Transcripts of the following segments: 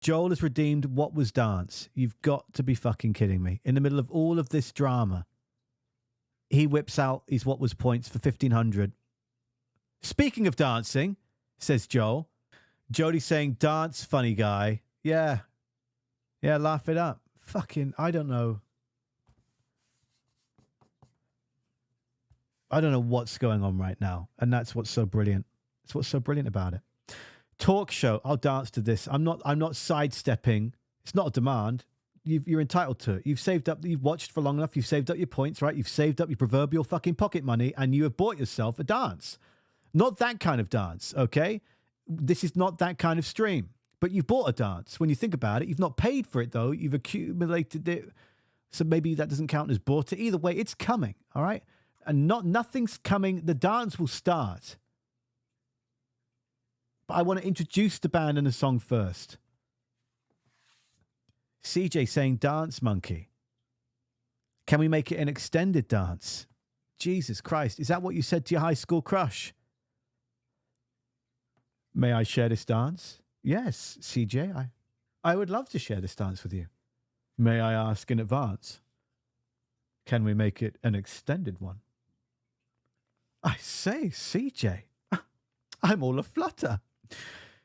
Joel has redeemed What Was Dance. You've got to be fucking kidding me. In the middle of all of this drama, he whips out his What Was points for 1,500. Speaking of dancing, says Joel. Jody saying, dance, funny guy. Yeah. Yeah, laugh it up. Fucking, I don't know. I don't know what's going on right now. And that's what's so brilliant. That's what's so brilliant about it. Talk show. I'll dance to this. I'm not sidestepping. It's not a demand. You're entitled to it. You've saved up. You've watched for long enough. You've saved up your points, right? You've saved up your proverbial fucking pocket money, and you have bought yourself a dance. Not that kind of dance, okay? This is not that kind of stream. But you've bought a dance. When you think about it, you've not paid for it, though. You've accumulated it. So maybe that doesn't count as bought it. Either way, it's coming, all right? And nothing's coming. The dance will start. But I want to introduce the band and the song first. CJ saying, dance monkey. Can we make it an extended dance? Jesus Christ. Is that what you said to your high school crush? May I share this dance? Yes, CJ. I would love to share this dance with you. May I ask in advance? Can we make it an extended one? I say, CJ, I'm all aflutter.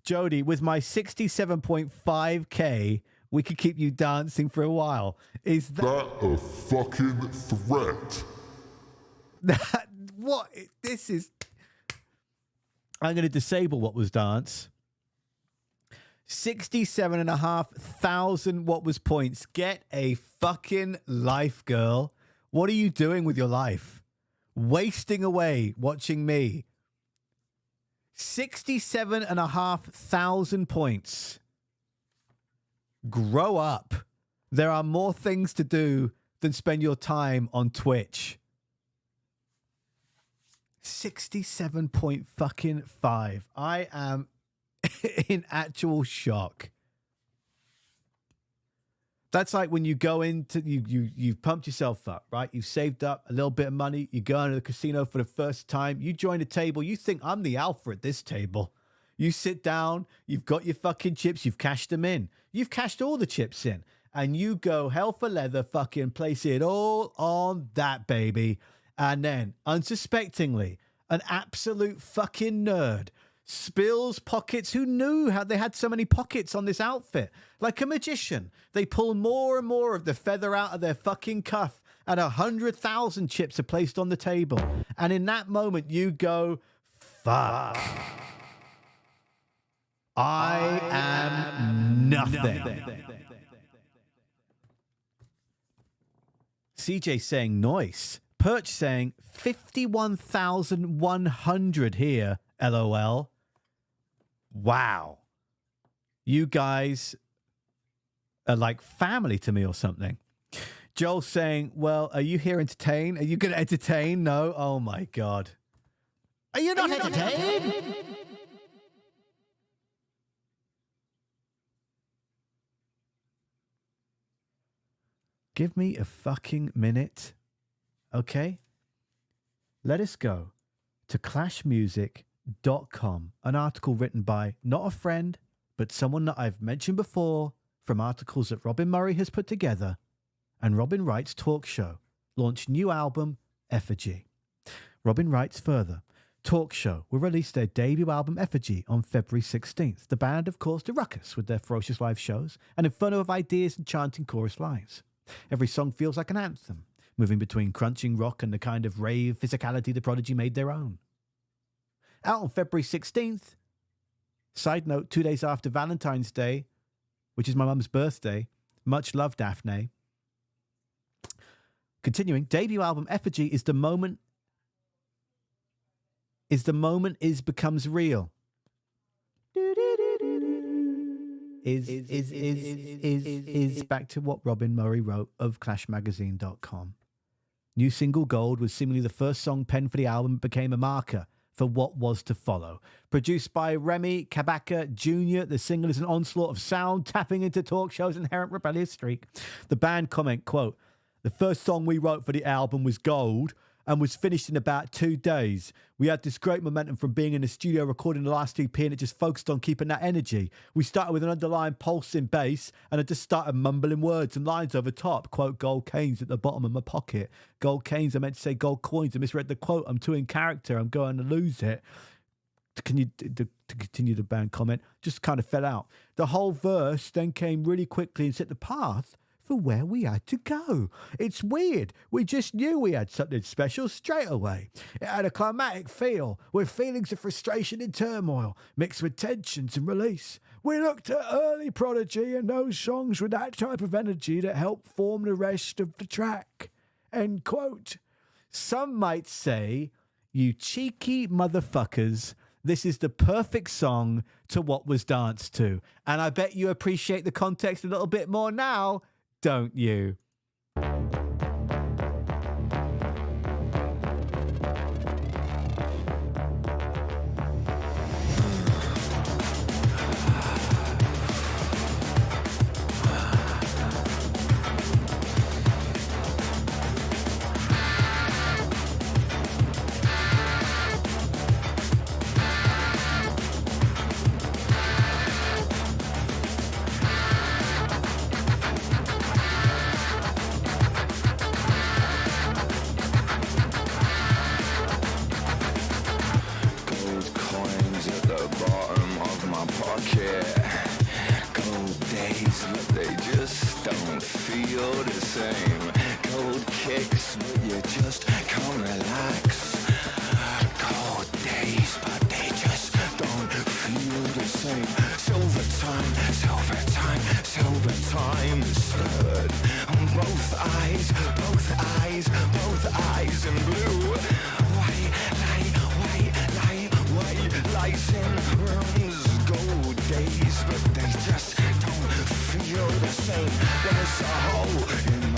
Jody, with my 67.5K, we could keep you dancing for a while. Is that a fucking threat? What? This is... I'm going to disable What Was Dance. 67,500 What Was points. Get a fucking life, girl. What are you doing with your life? Wasting away watching me. 67,500 points. Grow up. There are more things to do than spend your time on Twitch. 67.5. I am in actual shock. That's like when you go into, you've pumped yourself up, right? You've saved up a little bit of money. You go into the casino for the first time. You join a table. You think, I'm the alpha at this table. You sit down. You've got your fucking chips. You've cashed them in. You've cashed all the chips in. And you go hell for leather, fucking place it all on that, baby. And then, unsuspectingly, an absolute fucking nerd spills pockets. Who knew how they had so many pockets on this outfit? Like a magician, they pull more and more of the feather out of their fucking cuff, and 100,000 chips are placed on the table. And in that moment, you go, fuck. I am nothing. CJ saying nice. Perch saying 51,100 here, LOL. Wow. You guys are like family to me or something. Joel saying, well, are you here entertained? Are you going to entertain? No? Oh, my God. Are you not entertained? Give me a fucking minute. Okay? Let us go to clashmusic.com, an article written by not a friend, but someone that I've mentioned before from articles that Robin Murray has put together. And Robin writes Talk Show, launched new album, Effigy. Robin writes further, Talk Show will release their debut album, Effigy, on February 16th. The band, of course, the Ruckus with their ferocious live shows, an inferno of ideas and chanting chorus lines. Every song feels like an anthem, moving between crunching rock and the kind of rave physicality the Prodigy made their own. Out on February 16th, side note, 2 days after Valentine's Day, which is my mum's birthday, much love, Daphne. Continuing, debut album Effigy is the moment becomes real. Is back to what Robin Murray wrote of clashmagazine.com. New single Gold was seemingly the first song penned for the album, became a marker for what was to follow. Produced by Remy Kabaka Jr., the single is an onslaught of sound, tapping into Talk Show's inherent rebellious streak. The band comment, quote, the first song we wrote for the album was Gold, and was finished in about 2 days. We had this great momentum from being in the studio recording the last EP, and it just focused on keeping that energy. We started with an underlying pulsing bass, and I just started mumbling words and lines over top. Quote, gold canes at the bottom of my pocket. Gold canes, I meant to say gold coins. I misread the quote. I'm too in character. I'm going to lose it. To continue the band comment, just kind of fell out. The whole verse then came really quickly and set the path for where we had to go. It's weird. We just knew we had something special straight away. It had a climatic feel with feelings of frustration and turmoil mixed with tensions and release. We looked at early Prodigy and those songs with that type of energy that helped form the rest of the track. End quote. Some might say, you cheeky motherfuckers, this is the perfect song to What Was Danced To. And I bet you appreciate the context a little bit more now, don't you? There's a hole in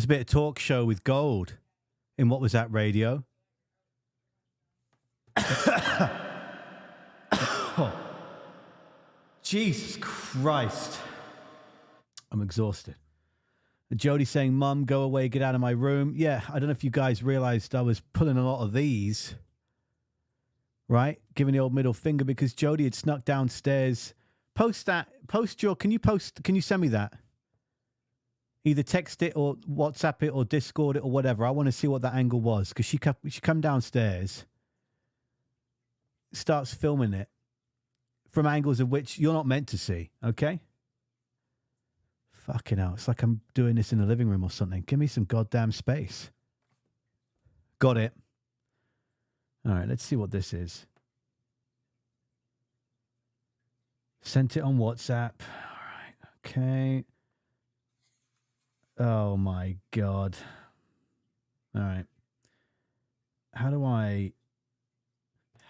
There's a bit of talk show with gold in What Was That Radio. Oh, Jesus Christ. I'm exhausted. Jody saying, Mum, go away, get out of my room. Yeah, I don't know if you guys realized I was pulling a lot of these, right? Giving the old middle finger because Jody had snuck downstairs. Post your, can you send me that? Either text it or WhatsApp it or Discord it or whatever. I want to see what that angle was because she come downstairs, starts filming it from angles of which you're not meant to see, okay? Fucking hell. It's like I'm doing this in the living room or something. Give me some goddamn space. Got it. All right, let's see what this is. Sent it on WhatsApp. All right, okay. Oh, my God. All right. How do I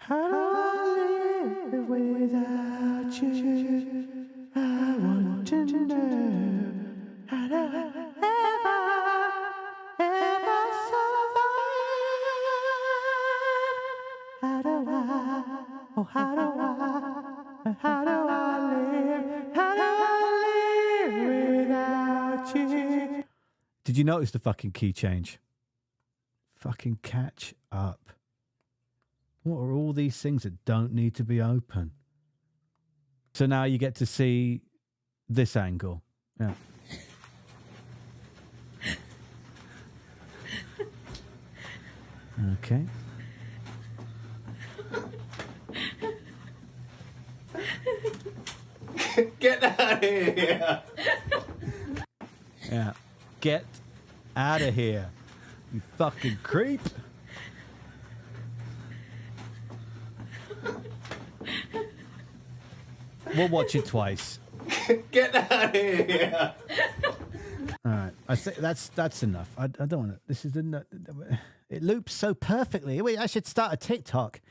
live without you? I want to know how do I ever survive? How do I live without you? Did you notice the fucking key change? Fucking catch up. What are all these things that don't need to be open? So now you get to see this angle. Yeah. Okay. Get out of here. Yeah. Get out of here, you fucking creep. We'll watch it twice. Get out of here. All right. I think that's enough. I don't want to. This is it loops so perfectly. Wait, I should start a TikTok.